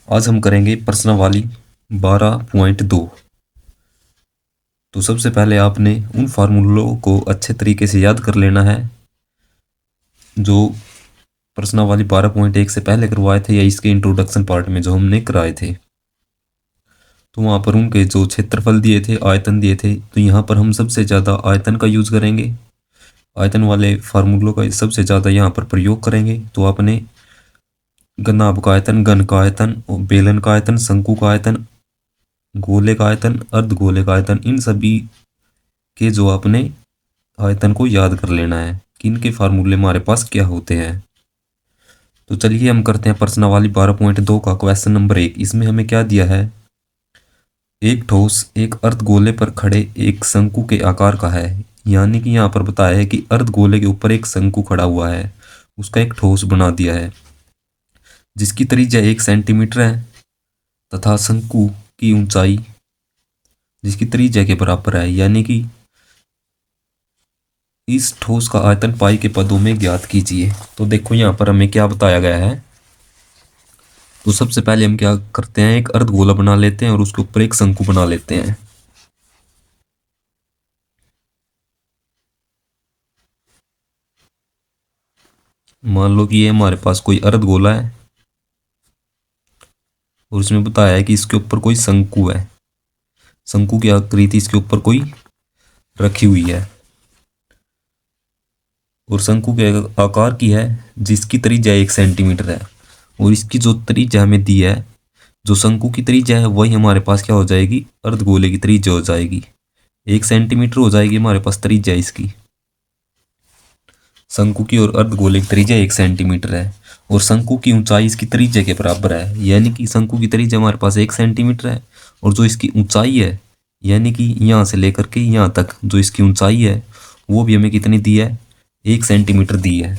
आज हम करेंगे प्रश्नावली 12.2। तो सबसे पहले आपने उन फार्मूलों को अच्छे तरीके से याद कर लेना है जो प्रश्नावली 12.1 से पहले करवाए थे या इसके इंट्रोडक्शन पार्ट में जो हमने कराए थे। तो वहाँ पर उनके जो क्षेत्रफल दिए थे, आयतन दिए थे, तो यहाँ पर हम सबसे ज़्यादा आयतन का यूज करेंगे। आयतन वाले फार्मूलों का सबसे ज़्यादा यहाँ पर प्रयोग करेंगे। तो आपने घनाभ का आयतन, घन का आयतन, बेलन का आयतन, शंकु का आयतन, गोले का आयतन, अर्धगोले का आयतन, इन सभी के जो आपने आयतन को याद कर लेना है कि इनके फार्मूले हमारे पास क्या होते हैं। तो चलिए हम करते हैं प्रश्नावली 12.2 का क्वेश्चन नंबर 1। इसमें हमें क्या दिया है, एक ठोस एक अर्धगोले पर खड़े एक शंकु के आकार का है। यानी कि यहाँ पर बताया है कि अर्धगोले के ऊपर एक शंकु खड़ा हुआ है, उसका एक ठोस बना दिया है जिसकी त्रिज्या 1 सेंटीमीटर है तथा शंकु की ऊंचाई जिसकी त्रिज्या के बराबर है। यानी कि इस ठोस का आयतन पाई के पदों में ज्ञात कीजिए। तो देखो यहाँ पर हमें क्या बताया गया है। तो सबसे पहले हम क्या करते हैं, एक अर्धगोला बना लेते हैं और उसके ऊपर एक शंकु बना लेते हैं। मान लो कि ये हमारे पास कोई अर्धगोला है और उसमें बताया है कि इसके ऊपर कोई शंकु है। शंकु की आकृति इसके ऊपर कोई रखी हुई है और शंकु के आकार की है जिसकी त्रिज्या 1 सेंटीमीटर है। और इसकी जो त्रिज्या हमें दी है, जो शंकु की त्रिज्या है, वही हमारे पास क्या हो जाएगी, अर्धगोले की त्रिज्या हो जाएगी। 1 सेंटीमीटर हो जाएगी हमारे पास त्रिज्या इसकी, शंकु की, और अर्धगोले की त्रिज्या 1 सेंटीमीटर है। और शंकु की ऊंचाई इसकी त्रिज्या के बराबर है। यानी कि शंकु की त्रिज्या हमारे पास 1 सेंटीमीटर है और जो इसकी ऊंचाई है, यानी कि यहाँ से लेकर के यहाँ तक जो इसकी ऊंचाई है, वो भी हमें कितनी दी है, 1 सेंटीमीटर दी है।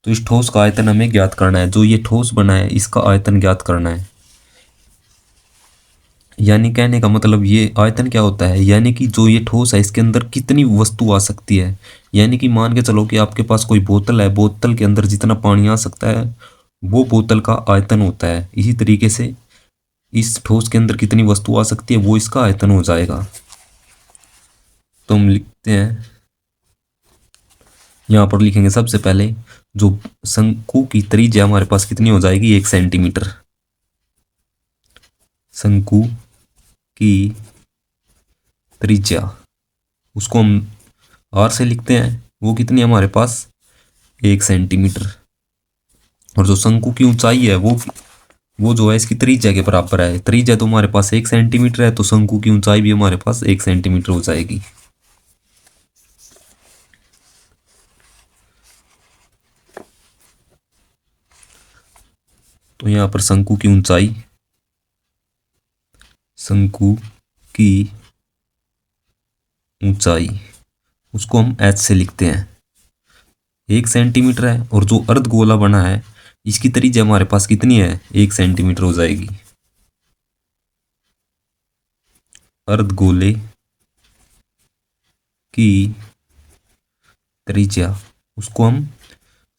तो इस ठोस का आयतन हमें ज्ञात करना है। जो ये ठोस बना है इसका आयतन ज्ञात करना है। यानी कहने का मतलब ये आयतन क्या होता है, यानी कि जो ये ठोस है इसके अंदर कितनी वस्तु आ सकती है। यानी कि मान के चलो कि आपके पास कोई बोतल है, बोतल के अंदर जितना पानी आ सकता है वो बोतल का आयतन होता है। इसी तरीके से इस ठोस के अंदर कितनी वस्तु आ सकती है वो इसका आयतन हो जाएगा। तो हम लिखते हैं, यहाँ पर लिखेंगे सबसे पहले जो शंकु की त्रिज्या हमारे पास कितनी हो जाएगी, 1 सेंटीमीटर। शंकु की त्रिज्या उसको हम आर से लिखते हैं, वो कितनी है हमारे पास, 1 सेंटीमीटर। और जो शंकु की ऊंचाई है वो जो है इसकी त्रिज्या के बराबर है। त्रिज्या तो हमारे पास 1 सेंटीमीटर है, तो शंकु की ऊंचाई भी हमारे पास 1 सेंटीमीटर हो जाएगी। तो यहाँ पर शंकु की ऊंचाई, शंकु की ऊंचाई उसको हम h से लिखते हैं, 1 सेंटीमीटर है। और जो अर्धगोला बना है इसकी त्रिज्या हमारे पास कितनी है, 1 सेंटीमीटर हो जाएगी। अर्धगोले की त्रिज्या उसको हम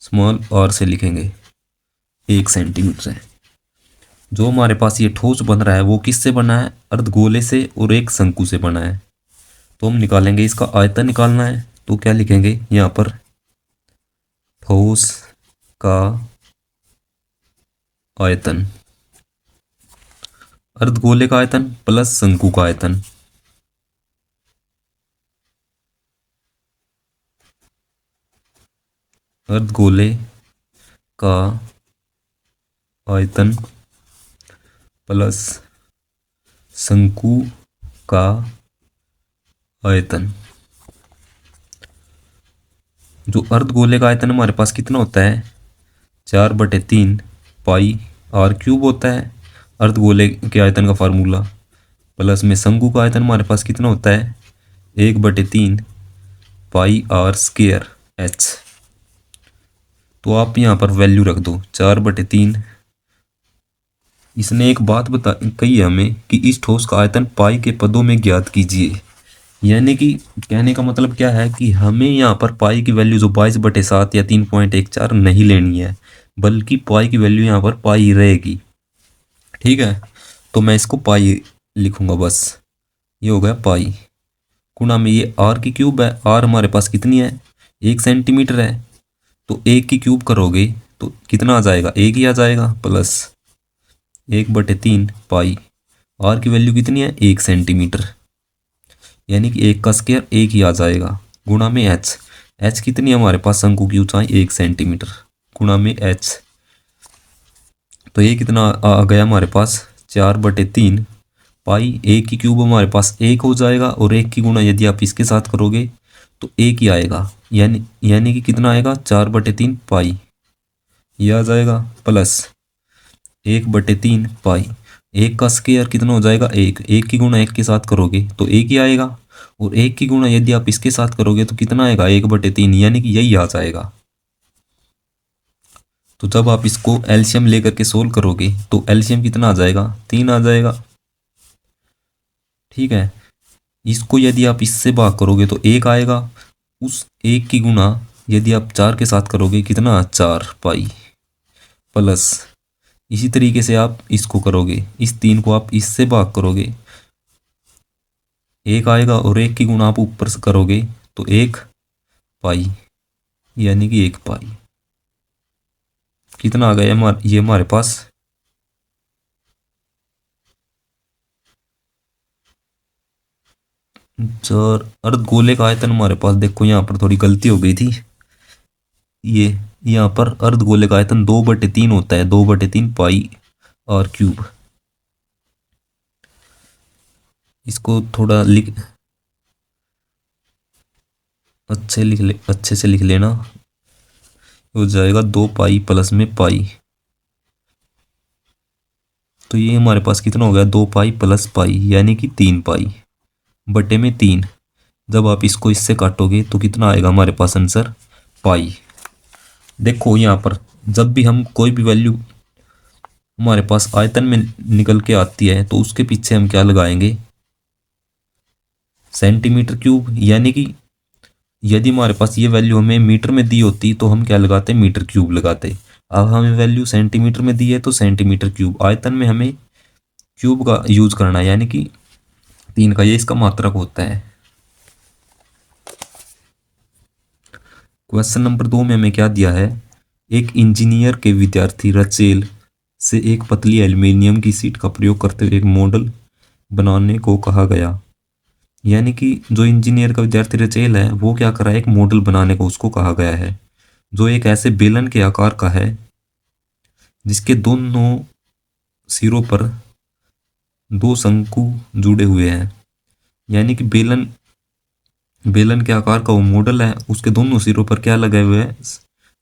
स्मॉल r से लिखेंगे, 1 सेंटीमीटर है। जो हमारे पास ये ठोस बन रहा है वो किससे बना है, अर्धगोले से और एक शंकु से बना है। तो हम निकालेंगे, इसका आयतन निकालना है। तो क्या लिखेंगे यहाँ पर, ठोस का आयतन, अर्धगोले का आयतन प्लस शंकु का आयतन, अर्धगोले का आयतन प्लस शंकु का आयतन। जो अर्धगोले का आयतन हमारे पास कितना होता है, 4/3 पाई आर क्यूब होता है अर्धगोले के आयतन का फार्मूला। प्लस में शंकु का आयतन हमारे पास कितना होता है, 1/3 पाई आर स्क्वायर एच। तो आप यहाँ पर वैल्यू रख दो 4/3। इसने एक बात बता कही है हमें कि इस ठोस का आयतन पाई के पदों में ज्ञात कीजिए। यानी कि कहने का मतलब क्या है कि हमें यहाँ पर पाई की वैल्यू जो 22/7 या 3.14 नहीं लेनी है, बल्कि पाई की वैल्यू यहाँ पर पाई रहेगी। ठीक है, तो मैं इसको पाई लिखूंगा बस। ये हो गया पाई, गुणा में ये आर की क्यूब है। आर हमारे पास कितनी है, 1 सेंटीमीटर है। तो 1 की क्यूब करोगे तो कितना आ जाएगा, 1 ही आ जाएगा, प्लस 1/3 पाई। आर की वैल्यू कितनी है, 1 सेंटीमीटर, यानी कि 1 का स्क्वायर 1 ही आ जाएगा, गुणा में एच। एच कितनी है हमारे पास, शंकु की ऊंचाई 1 सेंटीमीटर, गुणा में एच। तो ये कितना आ गया हमारे पास, 4/3 पाई। 1 की क्यूब हमारे पास 1 हो जाएगा, और 1 की गुणा यदि आप इसके साथ करोगे तो 1 ही आएगा, यानी कि कितना आएगा, 4/3 पाई ये आ जाएगा, प्लस 1/3 पाई। 1 का स्क्वायर कितना हो जाएगा, 1। 1 की गुणा 1 के साथ करोगे तो 1 ही आएगा, और 1 की गुणा यदि आप इसके साथ करोगे तो कितना आएगा, 1/3, यानी कि यही आ जाएगा। तो जब आप इसको एलसीएम लेकर के सोल्व करोगे तो एलसीएम कितना आ जाएगा, 3 आ जाएगा। ठीक है, इसको यदि आप इससे भाग करोगे तो 1 आएगा। उस 1 की गुणा यदि आप 4 के साथ करोगे, कितना, 4 पाई, प्लस इसी तरीके से आप इसको करोगे, इस 3 को आप इससे भाग करोगे, 1 आएगा, और 1 की गुणा आप ऊपर से करोगे तो 1 पाई, यानी कि 1 पाई। कितना आ गया ये हमारे पास, 4। अर्धगोले का आयतन हमारे पास, देखो यहाँ पर थोड़ी गलती हो गई थी। ये यहाँ पर अर्धगोले का आयतन 2/3 होता है, 2/3 पाई r क्यूब। इसको थोड़ा अच्छे से लिख लेना, हो जाएगा 2 पाई प्लस में पाई। तो ये हमारे पास कितना हो गया, 2 पाई प्लस पाई, यानी कि 3 पाई/3। जब आप इसको इससे काटोगे तो कितना आएगा हमारे पास आंसर, पाई। देखो यहाँ पर जब भी हम कोई भी वैल्यू हमारे पास आयतन में निकल के आती है तो उसके पीछे हम क्या लगाएंगे, सेंटीमीटर क्यूब। यानी कि यदि हमारे पास ये वैल्यू हमें मीटर में दी होती तो हम क्या लगाते, मीटर क्यूब लगाते। अब हमें वैल्यू सेंटीमीटर में दी है तो सेंटीमीटर क्यूब। आयतन में हमें क्यूब का यूज करना है, यानी कि 3 का, ये इसका मात्रक होता है। क्वेश्चन नंबर 2 में हमें क्या दिया है, एक इंजीनियर के विद्यार्थी रचेल से एक पतली एल्यूमिनियम की शीट का प्रयोग करते हुए एक मॉडल बनाने को कहा गया। यानी कि जो इंजीनियर का विद्यार्थी रचेल है वो क्या कर रहा है, एक मॉडल बनाने को उसको कहा गया है, जो एक ऐसे बेलन के आकार का है जिसके दोनों सिरों पर 2 शंकु जुड़े हुए हैं। यानी कि बेलन के आकार का वो मॉडल है, उसके दोनों सिरों पर क्या लगे हुए हैं,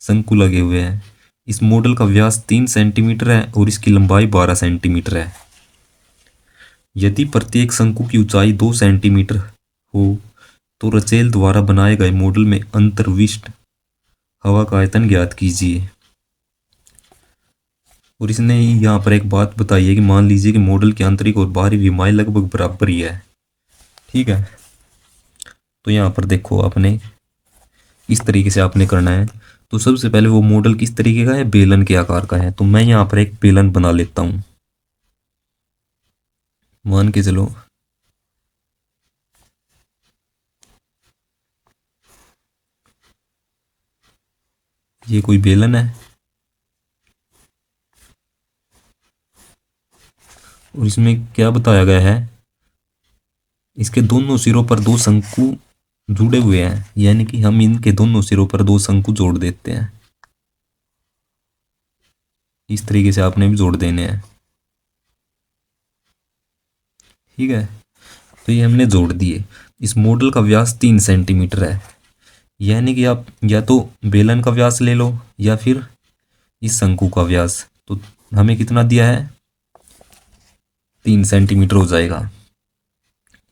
शंकु लगे हुए हैं। इस मॉडल का व्यास 3 सेंटीमीटर है और इसकी लंबाई 12 सेंटीमीटर है। यदि प्रत्येक शंकु की ऊंचाई 2 सेंटीमीटर हो तो रचेल द्वारा बनाए गए मॉडल में अंतर्विष्ट हवा का आयतन ज्ञात कीजिए। और इसने यहाँ पर एक बात बताई है कि मान लीजिए कि मॉडल की आंतरिक और बाहरी विमाएं लगभग बराबर ही है। ठीक है, तो यहाँ पर देखो आपने इस तरीके से आपने करना है। तो सबसे पहले वो मॉडल किस तरीके का है, बेलन के आकार का है। तो मैं यहाँ पर एक बेलन बना लेता हूँ, मान के चलो ये कोई बेलन है, और इसमें क्या बताया गया है, इसके दोनों सिरों पर 2 शंकु जुड़े हुए हैं। यानी कि हम इनके दोनों सिरों पर 2 शंकु जोड़ देते हैं। इस तरीके से आपने भी जोड़ देने हैं। ठीक है, तो ये हमने जोड़ दिए। इस मॉडल का व्यास 3 सेंटीमीटर है। यानी कि आप या तो बेलन का व्यास ले लो या फिर इस शंकु का व्यास। तो हमें कितना दिया है, 3 सेंटीमीटर हो जाएगा।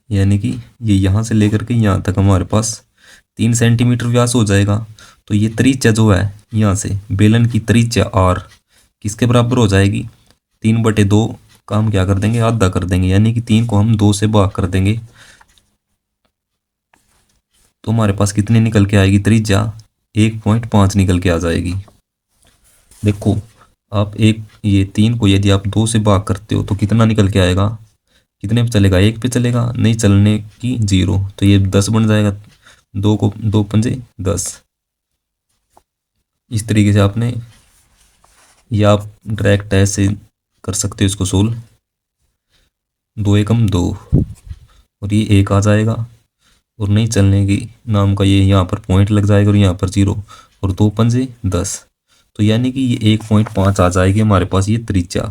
यानी कि ये यहाँ से लेकर के यहाँ तक हमारे पास 3 सेंटीमीटर व्यास हो जाएगा। तो ये त्रिज्या जो है यहाँ से बेलन की त्रिज्या r किसके बराबर हो जाएगी, 3/2 का हम क्या कर देंगे, आधा कर देंगे। यानी कि 3 को हम 2 से भाग कर देंगे तो हमारे पास कितने निकल के आएगी, त्रिज्या 1.5 निकल के आ जाएगी। देखो आप एक ये 3 को यदि आप 2 से भाग करते हो तो कितना निकल के आएगा, कितने पे चलेगा, 1 पे चलेगा, नहीं चलने की 0, तो ये 10 बन जाएगा। 2 को 2 पंजे 10। इस तरीके से आपने, या आप डायरेक्ट ऐसे कर सकते हो इसको सोल्व। 2 एकम 2 और ये 1 आ जाएगा, और नहीं चलने की नाम का ये यहाँ पर पॉइंट लग जाएगा और यहाँ पर 0, और 2 पंजे 10। तो यानी कि ये 1.5 आ जाएगी हमारे पास ये त्रिज्या।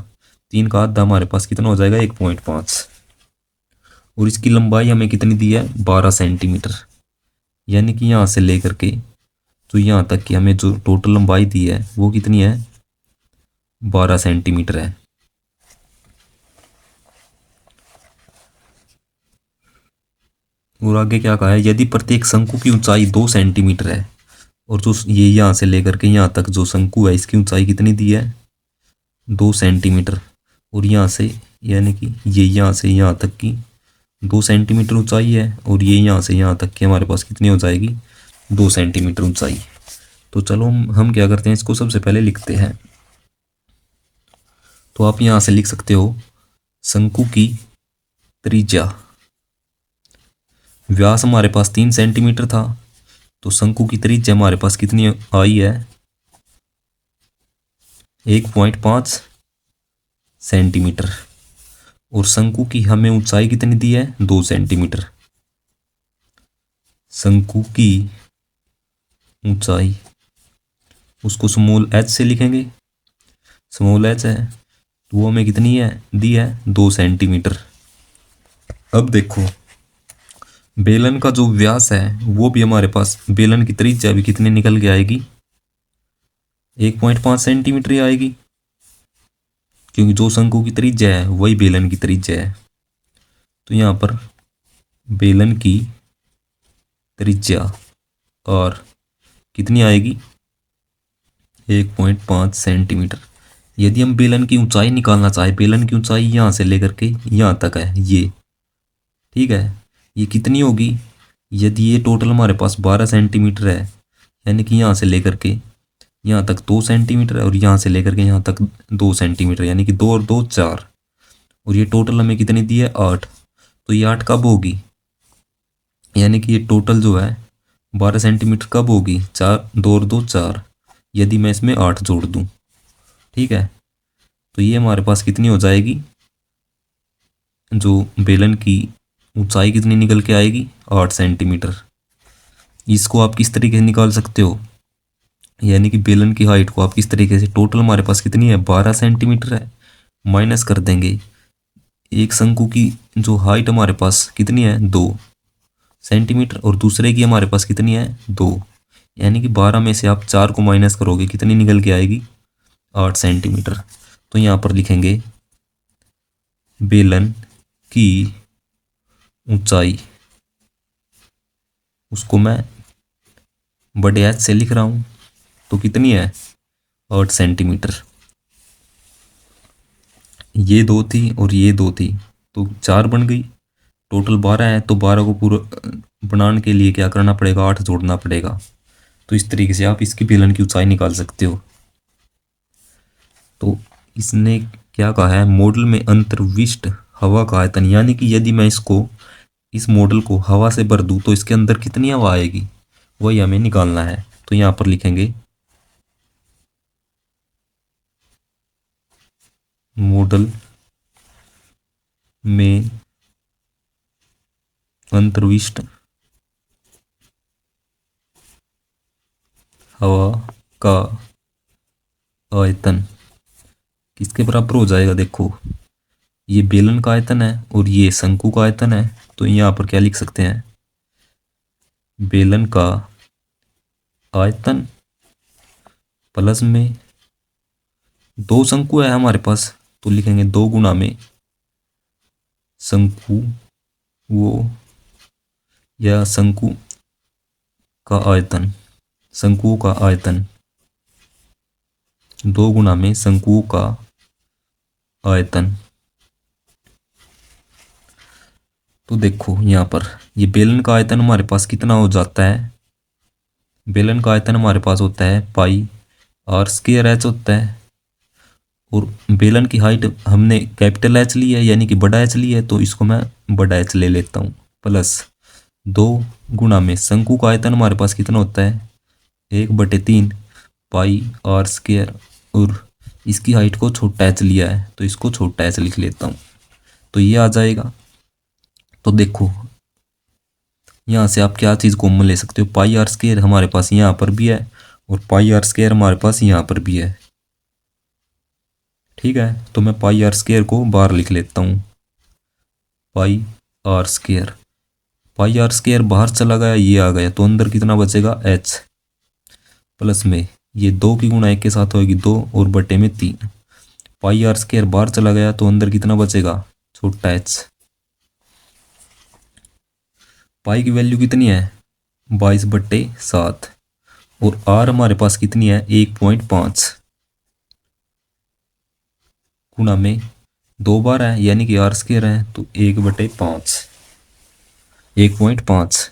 3 का आधा हमारे पास कितना हो जाएगा, 1.5। और इसकी लंबाई हमें कितनी दी है, 12 सेंटीमीटर। यानी कि यहाँ से लेकर के तो यहाँ तक की हमें जो टोटल लंबाई दी है वो कितनी है, 12 सेंटीमीटर है। और आगे क्या कहा है, यदि प्रत्येक शंकु की ऊंचाई 2 सेंटीमीटर है, और जो ये यहाँ से लेकर के यहाँ तक जो शंकु है इसकी ऊंचाई कितनी दी है, 2 सेंटीमीटर। और यहाँ से यानी कि ये यहाँ से यहाँ तक की 2 सेंटीमीटर ऊंचाई है, और ये यहाँ से यहाँ तक की हमारे पास कितनी हो जाएगी, 2 सेंटीमीटर ऊंचाई। तो चलो हम क्या करते हैं, इसको सबसे पहले लिखते हैं। तो आप यहाँ से लिख सकते हो शंकु की त्रिज्या, व्यास हमारे पास 3 सेंटीमीटर था, तो शंकु की त्रिज्या हमारे पास कितनी आई है, 1.5 सेंटीमीटर। और शंकु की हमें ऊंचाई कितनी दी है, 2 सेंटीमीटर। शंकु की ऊंचाई उसको स्मॉल h से लिखेंगे, स्मॉल h है तो वो हमें कितनी है, दी है 2 सेंटीमीटर। अब देखो बेलन का जो व्यास है वो भी हमारे पास, बेलन की त्रिज्या भी कितनी निकल के आएगी, 1.5 सेंटीमीटर ही आएगी, क्योंकि जो शंकु की त्रिज्या है वही बेलन की त्रिज्या है। तो यहाँ पर बेलन की त्रिज्या और कितनी आएगी, 1.5 सेंटीमीटर। यदि हम बेलन की ऊंचाई निकालना चाहे, बेलन की ऊंचाई यहाँ से लेकर के यहाँ तक है ये, ठीक है, ये कितनी होगी, यदि ये टोटल हमारे पास 12 सेंटीमीटर है, यानी कि यहाँ से लेकर के यहाँ तक 2 सेंटीमीटर है, और यहाँ से लेकर के यहाँ तक 2 सेंटीमीटर, यानी कि 2 और 2 4, और ये टोटल हमें कितनी दी है, 8। तो ये 8 कब होगी, यानी कि ये टोटल जो है 12 सेंटीमीटर कब होगी, 4, 2 और 2 4, यदि मैं इसमें 8 जोड़ दूँ, ठीक है। तो ये हमारे पास कितनी हो जाएगी, जो बेलन की ऊंचाई कितनी निकल के आएगी, 8 सेंटीमीटर। इसको आप किस तरीके से निकाल सकते हो, यानी कि बेलन की हाइट को आप किस तरीके से, टोटल हमारे पास कितनी है, 12 सेंटीमीटर है, माइनस कर देंगे एक शंकु की जो हाइट हमारे पास कितनी है, 2 सेंटीमीटर, और दूसरे की हमारे पास कितनी है, 2, यानी कि 12 में से आप 4 को माइनस करोगे, कितनी निकल के आएगी, 8 सेंटीमीटर। तो यहाँ पर लिखेंगे बेलन की ऊंचाई, उसको मैं बड़े h से लिख रहा हूँ, तो कितनी है, 8 सेंटीमीटर। ये 2 थी और ये 2 थी, तो 4 बन गई, टोटल 12 है, तो 12 को पूरा बनाने के लिए क्या करना पड़ेगा, 8 जोड़ना पड़ेगा। तो इस तरीके से आप इसकी बेलन की ऊंचाई निकाल सकते हो। तो इसने क्या कहा है, मॉडल में अंतर्विष्ट हवा का आयतन, यानी कि यदि मैं इसको, इस मॉडल को हवा से भर दूँ तो इसके अंदर कितनी हवा आएगी, वही हमें निकालना है। तो यहाँ पर लिखेंगे मॉडल में अंतर्विष्ट हवा का आयतन किसके बराबर हो जाएगा, देखो ये बेलन का आयतन है और ये शंकु का आयतन है। तो यहाँ पर क्या लिख सकते हैं, बेलन का आयतन प्लस में 2 शंकु है हमारे पास, तो लिखेंगे 2 गुना में शंकु वो, या शंकु का आयतन, शंकुओं का आयतन, 2 गुना में शंकुओं का आयतन। तो देखो यहाँ पर ये बेलन का आयतन हमारे पास कितना हो जाता है, बेलन का आयतन हमारे पास होता है पाई r² h होता है, और बेलन की हाइट हमने कैपिटल एच ली है यानी कि बड़ा एच ली है, तो इसको मैं बड़ा एच ले लेता हूँ। प्लस 2 गुणा में शंकु का आयतन हमारे पास कितना होता है 1/3 पाई आर स्क्वायर, और इसकी हाइट को छोटा एच लिया है तो इसको छोटा एच लिख लेता हूँ, तो ये आ जाएगा। तो देखो यहाँ से आप क्या चीज़ कॉमन ले सकते हो, पाई आर स्क्वायर हमारे पास यहाँ पर भी है और पाई आर स्क्वायर हमारे पास यहाँ पर भी है। ठीक है, तो मैं पाई आर स्क्वायर को बाहर लिख लेता हूँ। Pi R square, pi R square बाहर चला गया, ये आ गया, तो अंदर कितना बचेगा एच, प्लस में ये 2 की गुणा 1 के साथ होगी 2 और बटे में 3। पाई आर स्क्वायर बाहर चला गया तो अंदर कितना बचेगा छोटा एच। पाई की वैल्यू कितनी है 22/7 और आर हमारे पास कितनी है 1.5 गुणा में 2 बार है यानी कि आर स्क्वायर है तो 1/5 1.5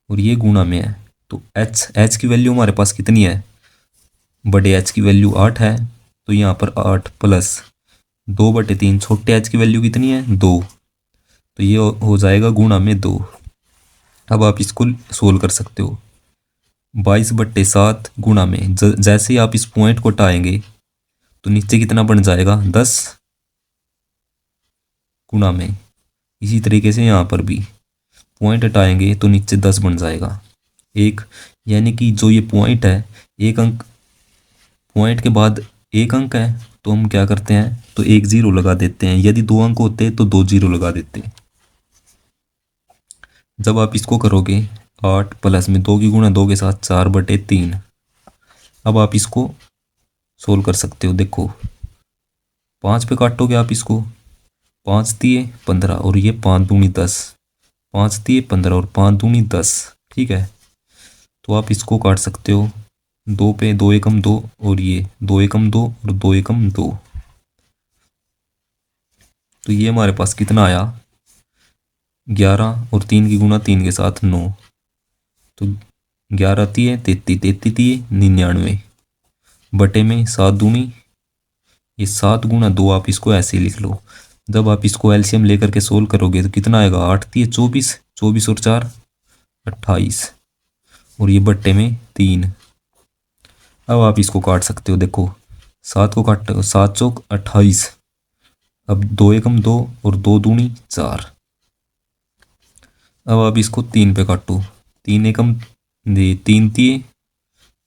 और ये गुणा में है, तो एच की वैल्यू हमारे पास कितनी है बड़े एच की वैल्यू 8 है, तो यहाँ पर 8 प्लस 2/3 छोटे एच की वैल्यू कितनी है 2, तो ये हो जाएगा गुणा में 2। अब आप इसको सोल्व कर सकते हो। 22/7 गुणा में जैसे ही आप इस पॉइंट को हटाएंगे तो नीचे कितना बन जाएगा 10 गुणा में, इसी तरीके से यहाँ पर भी पॉइंट हटाएंगे तो नीचे 10 बन जाएगा एक, यानी कि जो ये पॉइंट है एक अंक, पॉइंट के बाद एक अंक है तो हम क्या करते हैं तो एक जीरो लगा देते हैं, यदि 2 अंक होते तो 2 जीरो लगा देते हैं। जब आप इसको करोगे 8 प्लस में 2 की गुणा 2 के साथ 4/3। अब आप इसको सोल्व कर सकते हो। देखो 5 पे काटोगे आप इसको, 5 दिए 15 और ये 5 दूनी 10, 5 दिए 15 और 5 दूनी 10। ठीक है, तो आप इसको काट सकते हो 2 पे, 2 एकम 2 और ये 2 एकम 2 और 2 एकम 2, तो ये हमारे पास कितना आया 11 और 3 की गुणा 3 के साथ 9, तो 11 तिये 33, 33 तिये 99 बटे में 7 दूनी, ये 7 गुणा 2 आप इसको ऐसे ही लिख लो। जब आप इसको एलसीएम लेकर के सोल्व करोगे तो कितना आएगा 8 तिये 24, 24 और 4 28 और ये बट्टे में 3। अब आप इसको काट सकते हो। देखो 7 को काट 7 चौक 28, अब 2 एकम 2 और 2 दूनी 4। अब आप इसको 3 पे काटो, 3 एकम 3 तिये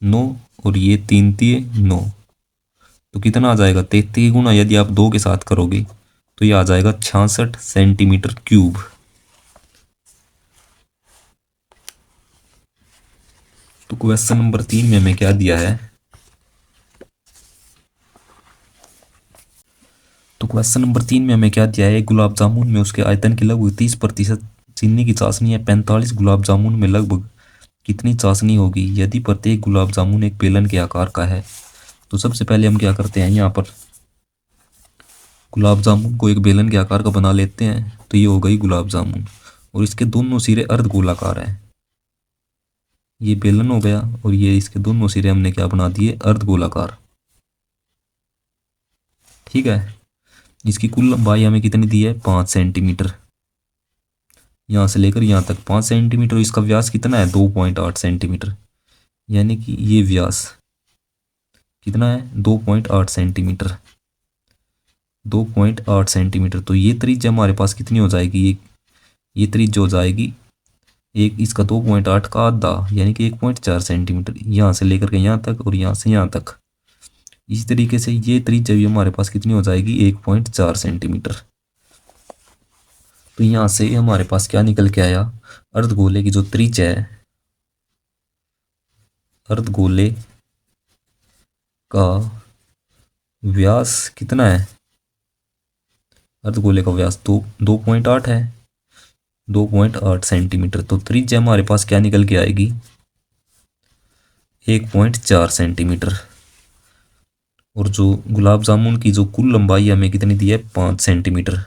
9 और ये 3 तिये 9, तो कितना आ जाएगा 33 गुना यदि आप 2 के साथ करोगे तो ये आ जाएगा 66 सेंटीमीटर क्यूब। तो क्वेश्चन नंबर 3 में हमें क्या दिया है, तो क्वेश्चन नंबर 3 में हमें क्या दिया है, गुलाब जामुन में उसके आयतन की लगभग 30% चीनी की चाशनी है, 45 गुलाब जामुन में लगभग कितनी चाशनी होगी यदि प्रत्येक गुलाब जामुन एक बेलन के आकार का है। तो सबसे पहले हम क्या करते हैं, यहाँ पर गुलाब जामुन को एक बेलन के आकार का बना लेते हैं, तो ये हो गई गुलाब जामुन और इसके दोनों सिरे अर्ध गोलाकार हैं। ये बेलन हो गया और ये इसके दोनों सिरे हमने क्या बना दिए अर्ध गोलाकार। ठीक है, इसकी कुल लंबाई हमें कितनी दी है 5 सेंटीमीटर, यहाँ से लेकर यहाँ तक 5 सेंटीमीटर। इसका व्यास कितना है 2.8 सेंटीमीटर, यानी कि ये व्यास कितना है 2.8 सेंटीमीटर, 2.8 सेंटीमीटर। तो ये त्रिज्या हमारे पास कितनी हो जाएगी, ये त्रिज्या हो जाएगी एक इसका 2.8 का आधा यानी कि 1.4 सेंटीमीटर, यहाँ से लेकर के यहाँ तक और यहाँ से यहाँ तक। इस तरीके से ये त्रिज्या भी हमारे पास कितनी हो जाएगी 1.4 सेंटीमीटर। तो यहाँ से हमारे पास क्या निकल के आया, अर्धगोले की जो त्रिज्या है, अर्धगोले का व्यास कितना है, अर्धगोले का व्यास 2.8 है, 2.8 सेंटीमीटर। तो त्रिज्या हमारे पास क्या निकल के आएगी 1.4 सेंटीमीटर। और जो गुलाब जामुन की जो कुल लंबाई हमें कितनी दी है 5 सेंटीमीटर।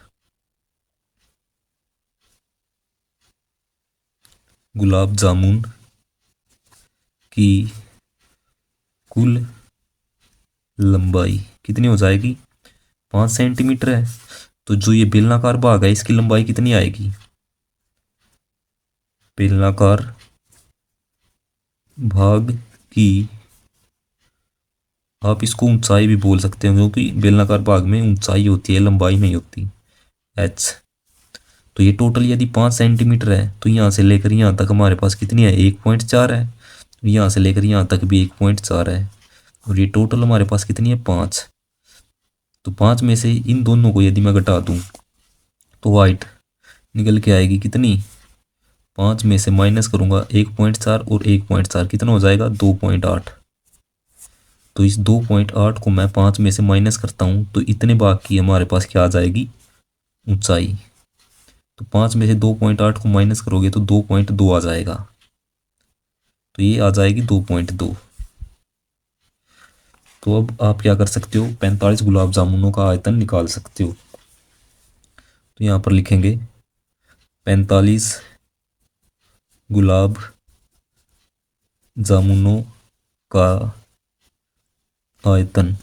गुलाब जामुन की कुल लंबाई कितनी हो जाएगी, 5 सेंटीमीटर है। तो जो ये बेलनाकार भाग है इसकी लंबाई कितनी आएगी, बेलनाकार भाग की, आप इसको ऊंचाई भी बोल सकते हो क्योंकि बेलनाकार भाग में ऊंचाई होती है, लंबाई नहीं होती, एच। तो ये टोटल यदि 5 सेंटीमीटर है तो यहाँ से लेकर यहाँ तक हमारे पास कितनी है, 1.4 है। यहाँ से लेकर यहाँ तक भी 1.4 है। और ये टोटल हमारे पास कितनी है, 5। तो 5 में से इन दोनों को यदि मैं घटा दूँ तो वाइट निकल के आएगी कितनी, 5 में से माइनस करूँगा 1.4 और 1.4 कितना हो जाएगा, 2.8। तो इस 2.8 को मैं 5 में से माइनस करता हूँ तो इतने भाग की हमारे पास क्या आ जाएगी, ऊंचाई। तो 5 में से 2.8 को माइनस करोगे तो 2.2 आ जाएगा। तो ये आ जाएगी 2.2। तो अब आप क्या कर सकते हो, 45 गुलाब जामुनों का आयतन निकाल सकते हो। तो यहाँ पर लिखेंगे 45 गुलाब जामुनों का आयतन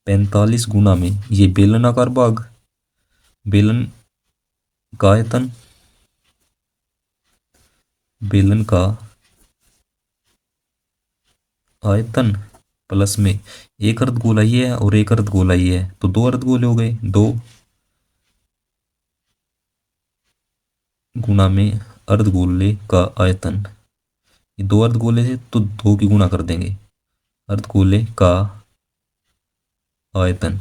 45 गुना में ये बेलनाकार भाग, बेलन का आयतन, बेलन का आयतन प्लस में एक अर्धगोला ये है और एक अर्धगोला ये है, तो 2 अर्धगोले हो गए, 2 गुना में अर्धगोले का आयतन। ये 2 अर्धगोले थे तो 2 की गुना कर देंगे, अर्धगोले का आयतन।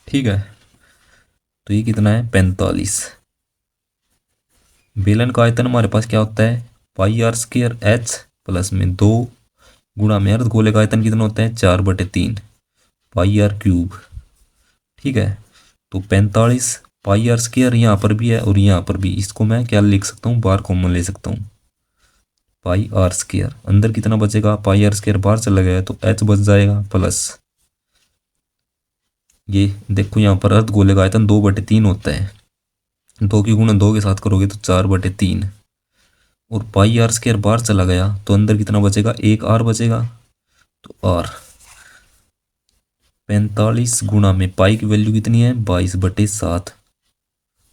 ठीक है, तो ये कितना है, 45। बेलन का आयतन हमारे पास क्या होता है, पाई आर स्क्वायर एच प्लस में 2 गुणा में अर्धगोले का आयतन कितना होता है, 4/3 पाई आर क्यूब। ठीक है, तो 45 पाई आर स्क्वायर यहाँ पर भी है और यहाँ पर भी, इसको मैं क्या लिख सकता हूँ, बार कॉमन ले सकता हूँ, पाई आर स्क्वायर। अंदर कितना बचेगा, पाई आर स्क्वायर बाहर चला गया तो एच बच जाएगा, प्लस ये देखो यहाँ पर अर्धगोले का आयतन 2/3 होता है, 2 की गुणा 2 के साथ करोगे तो 4/3। और पाई आर स्क्वायर बाहर चला गया तो अंदर कितना बचेगा, 1 आर बचेगा। तो आर 45 गुणा में पाई की वैल्यू कितनी है, 22/7।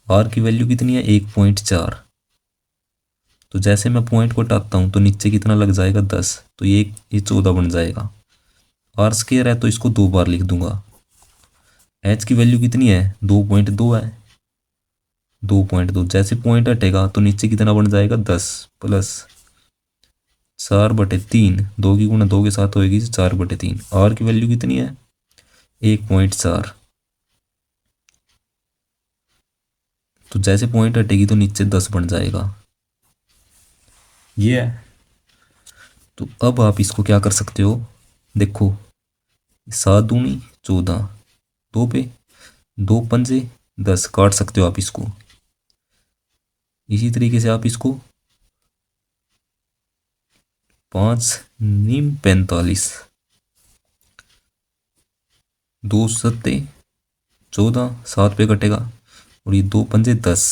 आर की वैल्यू कितनी है, 1.4। तो जैसे मैं पॉइंट को हटाता हूँ तो नीचे कितना लग जाएगा, 10। तो ये 14 बन जाएगा। आर स्क्वायर है तो इसको 2 बार लिख दूंगा। एच की वैल्यू कितनी है, 2.2 है, 2.2। जैसे पॉइंट हटेगा तो नीचे कितना बन जाएगा, 10 प्लस 4/3। 2 की गुणा 2 के साथ होएगी 4/3। आर की वैल्यू कितनी है, 1.4। तो जैसे पॉइंट हटेगी तो नीचे 10 बन जाएगा, ये है। तो अब आप इसको क्या कर सकते हो, देखो 7 दूनी 14, 2 पे 2 पंजे 10 काट सकते हो आप इसको। इसी तरीके से आप इसको 5 नीम 45, 2 सत्ते 14, 7 पे कटेगा और ये 2 पंजे 10।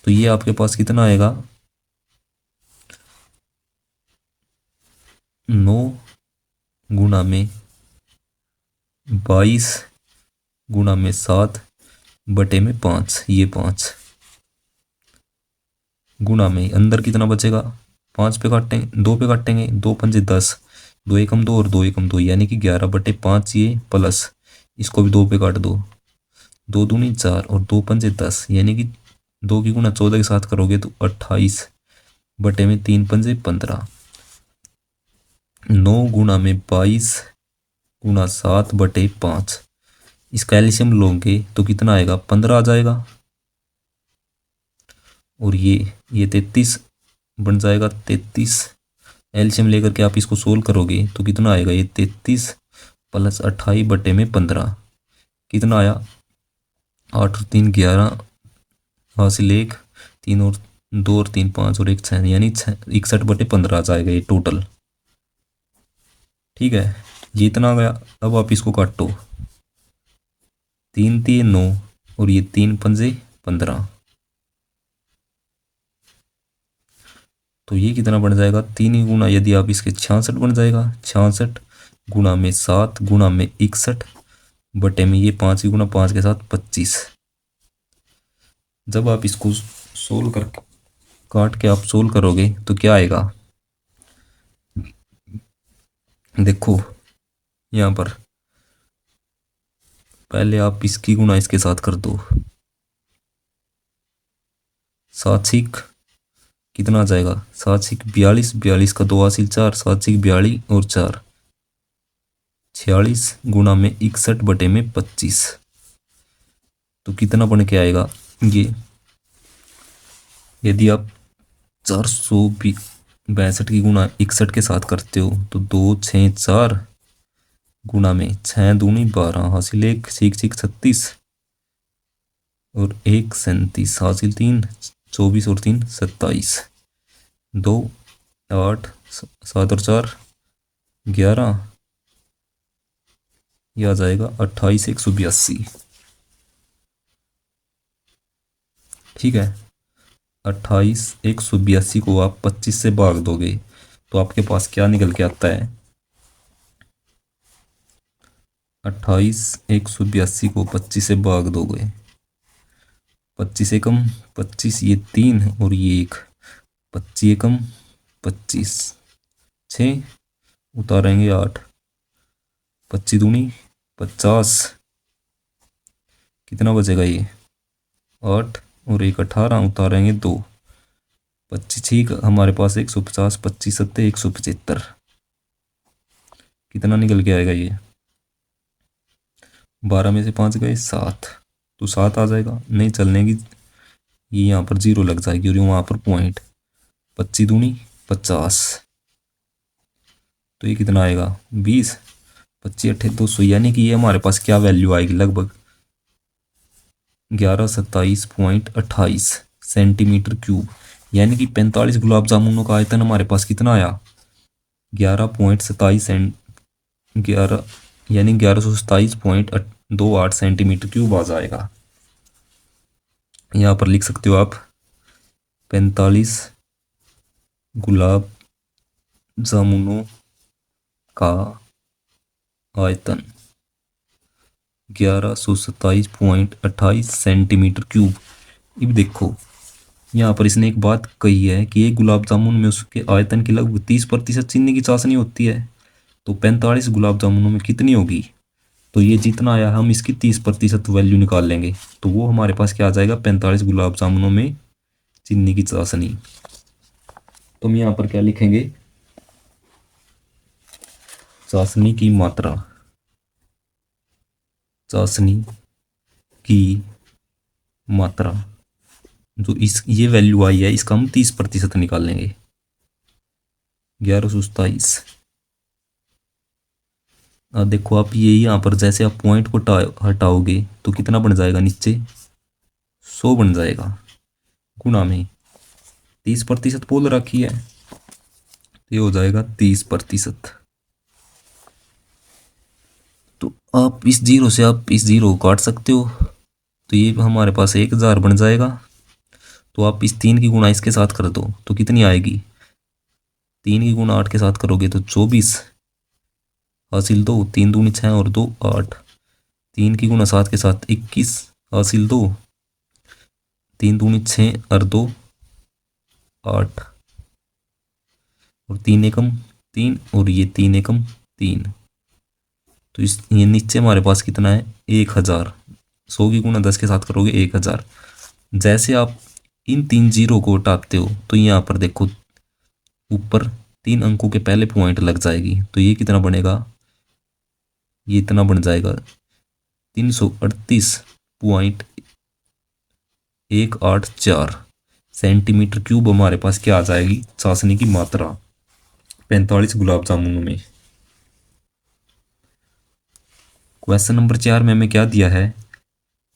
तो ये आपके पास कितना आएगा, 9 गुणा में 22 गुणा में 7 बटे में 5, ये 5 गुणा में अंदर कितना बचेगा, 5 पे काटेंगे, 2 पे काटेंगे, 2 पंजे 10, 2 एकम 2 और 2 एकम 2 यानी कि 11/5 ये, प्लस इसको भी 2 पे काट दो, 2 दूनी 4 और 2 पंजे 10 यानी कि 2 की गुणा 14 के साथ करोगे तो 28 बटे में 3 पंजे 15। 9 गुणा में 22 गुणा 7 बटे 5, इसका एलसीएम लोगे तो कितना आएगा, 15 आ जाएगा। और ये 33 बन जाएगा, 33 एलसीएम लेकर के आप इसको सोल्व करोगे तो कितना आएगा, ये 33 प्लस 28 बटे में 15 कितना आया, 8 और 3 11, हासिल 1, 3 और 2 और 3 5 और 1 6 यानी 61/15 आ जाएगा ये टोटल। ठीक है, ये इतना आ गया। अब आप इसको काटो, 3 3 9 और ये 3 पंजे 15, तो ये कितना बन जाएगा, 3 गुना यदि आप इसके 66 बन जाएगा, 66 गुणा में 7 गुणा में 61 बटे में ये 5 की गुणा 5 के साथ 25। जब आप इसको सोल्व कर काट के आप सोल्व करोगे तो क्या आएगा, देखो यहाँ पर पहले आप इसकी गुणा इसके साथ कर दो। 7 सीख कितना आ जाएगा, 7 सीख 42, 42 का 2 हासिल 4, 7 सीख 42 और 4 46 गुणा में 61 बटे में 25। तो कितना बन के आएगा ये, यदि आप 462 की गुणा 61 के साथ करते हो तो 2 6 4 गुणा में 6 दूनी 12 हासिल 1 सीख सीख 36 और 1 37 हासिल 3 24 और 3 27 2 8 7 और 4 11, यह आ जाएगा 28 182। ठीक है, 28 182 को आप 25 से भाग दोगे तो आपके पास क्या निकल के आता है, 28 182 को 25 से भाग दोगे, 25 एकम 25, ये 3 और ये 1, 25 एकम 25, 6 उतारेंगे 8, 25 दूनी 50, कितना बचेगा ये 8 और 1 18 उतारेंगे 2, 25 हमारे पास 150, 25 सत्ते 175, कितना निकल के आएगा ये, 12 में से 5 गए 7, तो 7 आ जाएगा। नहीं चलने की, ये यहाँ पर 0 लग जाएगी और वहाँ पर पॉइंट, 25 दूनी 50, तो ये कितना आएगा 20, 25 अट्ठे 200, यानी कि ये हमारे पास क्या वैल्यू आएगी, लगभग 1127.28 सेंटीमीटर क्यूब, यानी कि 45 गुलाब जामुनों का आयतन हमारे पास कितना आया, 11.27 11 यानी 1127.28 सेंटीमीटर क्यूब आ जाएगा। यहाँ पर लिख सकते हो आप 45 गुलाब जामुनों का आयतन 1127.28 सेंटीमीटर क्यूब। अब देखो यहाँ पर इसने एक बात कही है कि एक गुलाब जामुन में उसके आयतन की लगभग 30% चीनी की चाशनी होती है, तो 45 गुलाब जामुनों में कितनी होगी, तो ये जितना आया हम इसकी 30% वैल्यू निकाल लेंगे, तो वो हमारे पास क्या आ जाएगा 45 गुलाब जामुनों में चीनी की चाशनी। तो हम यहाँ पर क्या लिखेंगे, चाशनी की मात्रा, चाशनी की मात्रा जो इस ये वैल्यू आई है इसका हम 30% निकाल लेंगे, 1127। देखो आप ये यहाँ पर जैसे आप पॉइंट को हटाओगे तो कितना बन जाएगा, नीचे 100 बन जाएगा, गुणा में 30% बोल रखी है, ये हो जाएगा 30%। तो आप इस जीरो से आप इस जीरो को काट सकते हो, तो ये हमारे पास 1000 बन जाएगा। तो आप इस 3 की गुणा इसके साथ कर दो तो कितनी आएगी, 3 की गुणा 8 के साथ करोगे तो 24 हासिल 2, 3 दूनी 6 और 2 8, 3 की गुणा 7 के साथ 21 हासिल 2, 3 दूनी 6 और 2 8 और 3 एकम 3 और ये 3 एकम 3, तो इस ये नीचे हमारे पास कितना है 1000, 100 की गुणा 10 के साथ करोगे 1000। जैसे आप इन 3 जीरो को हटाते हो तो यहाँ पर देखो ऊपर 3 अंकों के पहले पॉइंट लग जाएगी, तो ये कितना बनेगा, ये इतना बन जाएगा 338.184 सेंटीमीटर क्यूब हमारे पास क्या आ जाएगी चाशनी की मात्रा 45 गुलाब जामुनों में। क्वेश्चन नंबर 4 में हमें क्या दिया है,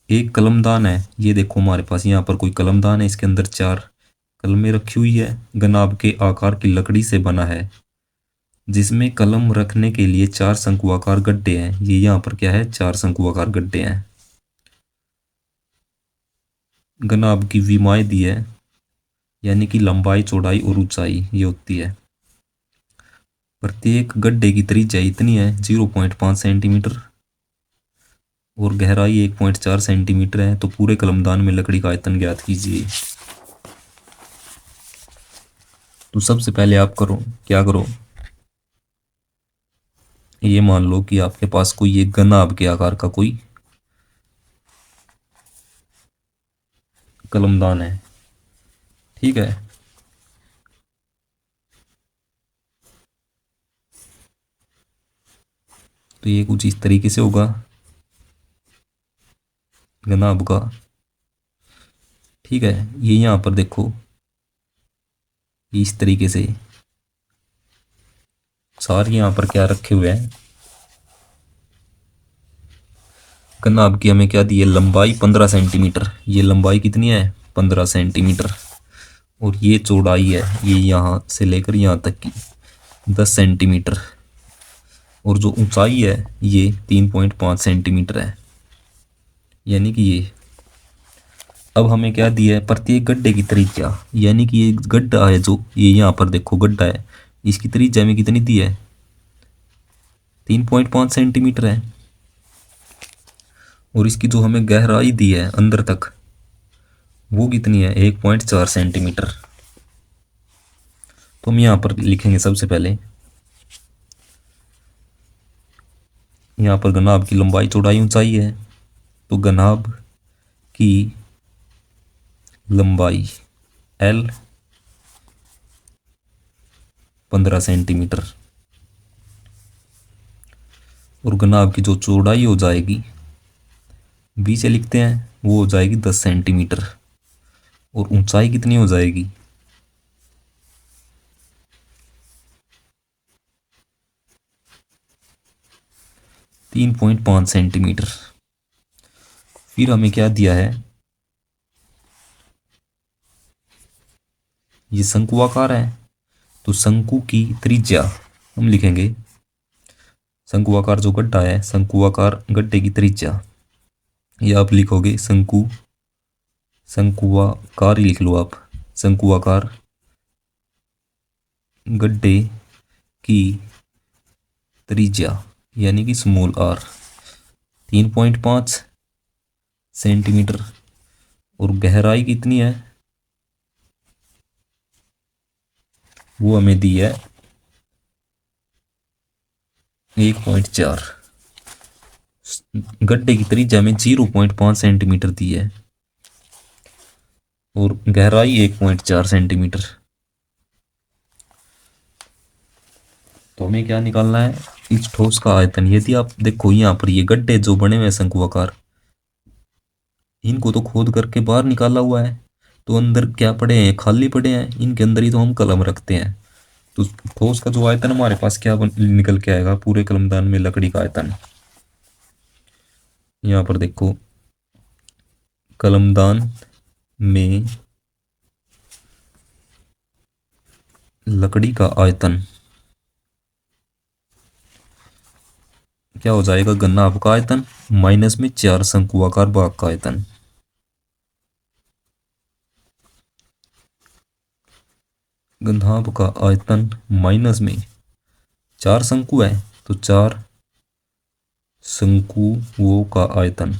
एक कलमदान है, ये देखो हमारे पास यहाँ पर कोई कलमदान है, इसके अंदर 4 कलमें रखी हुई है, गनाब के आकार की लकड़ी से बना है, जिसमें कलम रखने के लिए 4 शंकुआकार गड्ढे हैं। ये यहाँ पर क्या है 4 शंकुआकार गड्ढे हैं। गनाब की विमाएं दी है, यानी कि लंबाई चौड़ाई और ऊंचाई ये होती है। प्रत्येक गड्ढे की त्रिज्या इतनी है 0.5 सेंटीमीटर और गहराई 1.4 सेंटीमीटर है, तो पूरे कलमदान में लकड़ी का आयतन ज्ञात कीजिए। तो सबसे पहले आप करो क्या करो, ये मान लो कि आपके पास कोई एक गनाब के आकार का कोई कलमदान है, ठीक है। तो ये कुछ इस तरीके से होगा गनाब का, ठीक है। ये यहाँ पर देखो इस तरीके से सारे यहाँ पर क्या रखे हुए हैं, गनाब की हमें क्या दी है, लंबाई 15 सेंटीमीटर। ये लंबाई कितनी है, 15 सेंटीमीटर। और ये चौड़ाई है, ये यहाँ से लेकर यहाँ तक की 10 सेंटीमीटर। और जो ऊंचाई है ये 3.5 सेंटीमीटर है, यानी कि ये। अब हमें क्या दिया है, प्रत्येक गड्ढे की त्रिज्या, यानी कि ये गड्ढा है जो ये यहाँ पर देखो गड्ढा है, इसकी त्रिज्या में कितनी दी है, 3.5 सेंटीमीटर है। और इसकी जो हमें गहराई दी है अंदर तक वो कितनी है, 1.4 सेंटीमीटर। तो हम यहाँ पर लिखेंगे सबसे पहले, यहाँ पर गनाब की लंबाई चौड़ाई ऊंचाई है, तो गनाब की लंबाई L 15 सेंटीमीटर और गनाब की जो चौड़ाई हो जाएगी B से लिखते हैं, वो हो जाएगी 10 सेंटीमीटर। और ऊंचाई कितनी हो जाएगी, 3.5 सेंटीमीटर। फिर हमें क्या दिया है, ये शंकुआकार है, तो शंकु की त्रिज्या हम लिखेंगे, शंकुआकार जो गड्ढा है, शंकुआकार गड्ढे की त्रिज्या, ये आप लिखोगे शंकुआकार ही लिख लो आप, शंकुआकार गड्ढे की त्रिज्या यानी कि स्मॉल r 3.5 सेंटीमीटर। और गहराई कितनी है, वो हमें दी है 1.4। गड्ढे की त्रिज्या में 0.5 सेंटीमीटर दी है और गहराई 1.4 सेंटीमीटर। तो हमें क्या निकालना है, इस ठोस का आयतन। यदि आप देखो यहाँ पर ये गड्ढे जो बने हुए शंकुआकार, इनको तो खोद करके बाहर निकाला हुआ है, तो अंदर क्या पड़े हैं, खाली पड़े हैं, इनके अंदर ही तो हम कलम रखते हैं। तो ठोस का जो आयतन हमारे पास क्या निकल के आएगा, पूरे कलमदान में लकड़ी का आयतन। यहाँ पर देखो कलमदान में लकड़ी का आयतन क्या हो जाएगा, गनाभ का आयतन माइनस में 4 शंकुआकार भाग का आयतन। गनाभ का आयतन माइनस में 4 शंकु है, तो 4 शंकुओं का आयतन।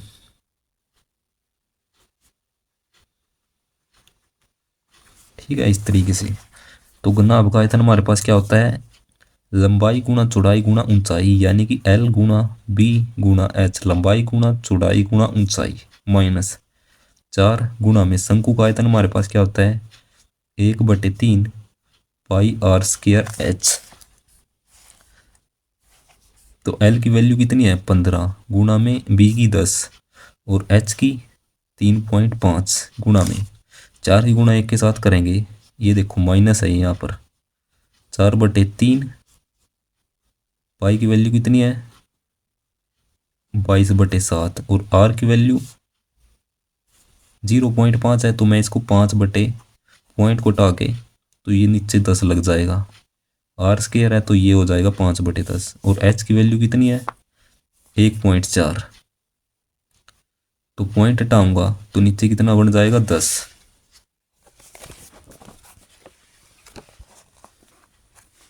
ठीक है, इस तरीके से। तो गनाभ का आयतन हमारे पास क्या होता है, लंबाई गुणा चौड़ाई गुणा ऊंचाई, यानी कि L गुणा B गुणा H, लंबाई गुणा चौड़ाई गुणा ऊंचाई माइनस 4 गुणा में शंकु का आयतन हमारे पास क्या होता है, 1/3 पाई r स्क्वायर H। तो L की वैल्यू कितनी है, 15 गुणा में B की 10 और H की 3.5 गुणा में 4 की गुणा 1 के साथ करेंगे, ये देखो माइनस है यहाँ पर, 4/3 पाई की वैल्यू कितनी है 22/7 और r की वैल्यू 0.5 है, तो मैं इसको 5 बटे पॉइंट को हटा के तो ये नीचे 10 लग जाएगा। r स्क्वायर है तो ये हो जाएगा 5/10 और h की वैल्यू कितनी है 1.4, तो पॉइंट हटाऊंगा तो नीचे कितना बन जाएगा 10।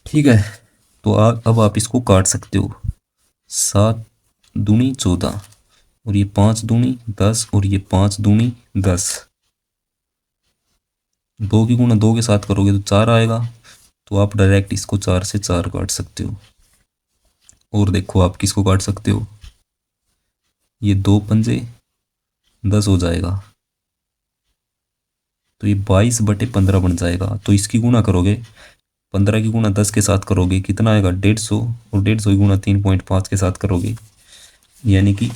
ठीक है, तो अब आप इसको काट सकते हो। 7 दूनी 14 और ये 5 दूनी 10 और ये 5 दूनी 10। 2 की गुणा 2 के साथ करोगे तो 4 आएगा। तो आप डायरेक्ट इसको 4 से 4 काट सकते हो। और देखो आप किसको काट सकते हो, ये 2 पंजे 10 हो जाएगा, तो ये 22/15 बन जाएगा। तो इसकी गुणा करोगे, 15 की गुणा 10 के साथ करोगे कितना आएगा 150, और 150 की गुणा 3.5 के साथ करोगे यानी कि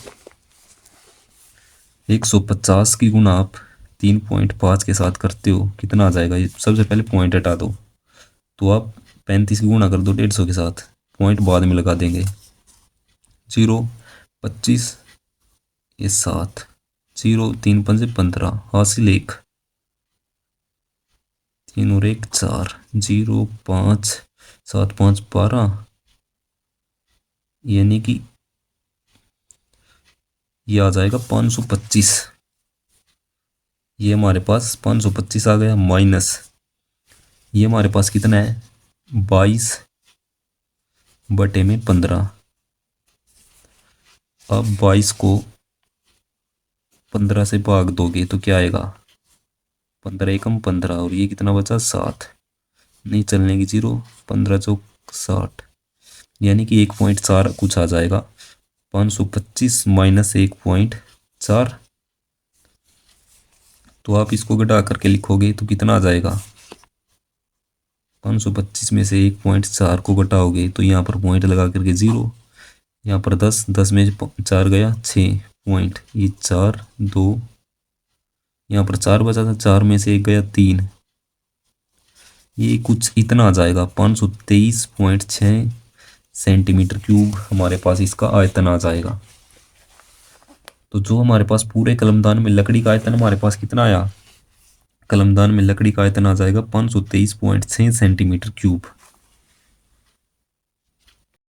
150 की गुणा आप 3.5 के साथ करते हो कितना आ जाएगा। ये सबसे पहले पॉइंट हटा दो, तो आप 35 की गुणा कर दो 150 के साथ, पॉइंट बाद में लगा देंगे। 0 25 ये 7, 0 3 पंजे 15 हासिल 1, 3 और 1 4, 0 5 7 5 12 यानी कि ये आ जाएगा 525। ये हमारे पास 525 आ गया, माइनस ये हमारे पास कितना है 22/15। अब 22 को 15 से भाग दोगे तो क्या आएगा 15 एकम 15, और ये कितना बचा 7, नहीं चलने की 0, 15 चौक 60 यानी कि 1.4 कुछ आ जाएगा। 525 माइनस 1.4, तो आप इसको घटा करके लिखोगे तो कितना आ जाएगा 525 में से 1.4 को घटाओगे तो यहाँ पर पॉइंट लगा करके 0, यहाँ पर 10, 10 में 4 गया 6 पॉइंट, ये 4 2, यहाँ पर 4 बचा था, 4 में से 1 गया 3, ये कुछ इतना आ जाएगा 523.6 सेंटीमीटर क्यूब हमारे पास इसका आयतन आ जाएगा। तो जो हमारे पास पूरे कलमदान में लकड़ी का आयतन हमारे पास कितना आया, कलमदान में लकड़ी का आयतन आ जाएगा 523.6 सेंटीमीटर क्यूब।